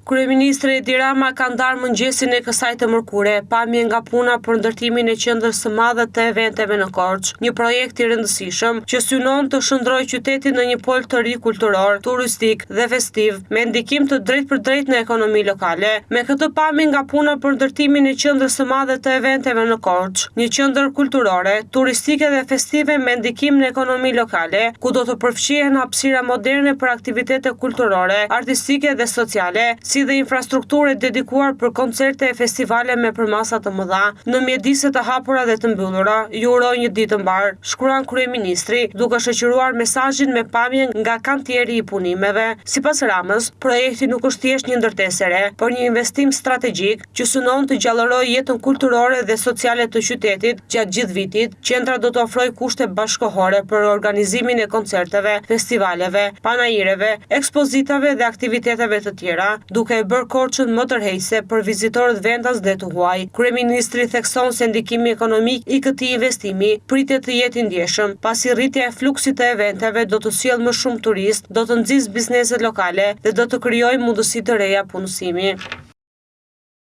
Kryeministri Edi Rama ka ndarë mëngjesin e kësaj të mërkure, pamje nga puna për ndërtimin e qendrës së madhe të eventeve në Korçë, një projekt i rëndësishëm që synon të shndrojë qytetin në një pol të ri kulturor, turistik dhe festiv, me ndikim të drejtë për drejtë në ekonomi lokale. Me këtë pamje nga puna për ndërtimin e qendrës së madhe të eventeve në Korçë, një qendër kulturore, turistike dhe festive me ndikim në ekonomi lokale, ku do të përfshihen hapësira moderne për aktivitete kulturore, artistike dhe sociale, si dhe infrastrukturë dedikuar për koncerte e festivale me përmasa të mëdha, në mjedise të hapura dhe të mbyllura. Ju uroj një ditë të mbar, shkruan kryeministri, duke shoqëruar mesazhin me pamje nga kantieri i punimeve. Sipas Ramës, projekti nuk është thjesht një ndërtesë e re, por një investim strategjik që synon të gjallërojë jetën kulturore dhe sociale të qytetit gjatë gjithë vitit. Qendra do të ofrojë kushte bashkëkohore për organizimin e koncerteve, festivaleve, panajireve, ekspozitave dhe aktiviteteve të tjera, duke e bërë Korçën më tërheqëse për vizitorët vendas dhe të huaj. Kryeministri thekson se ndikimi ekonomik i këtij investimi pritet të jetë i ndjeshëm, pasi rritja e fluksit të eventeve do të sjellë më shumë turistë, do të nxjisë bizneset lokale dhe do të krijojë mundësi të reja punësimi.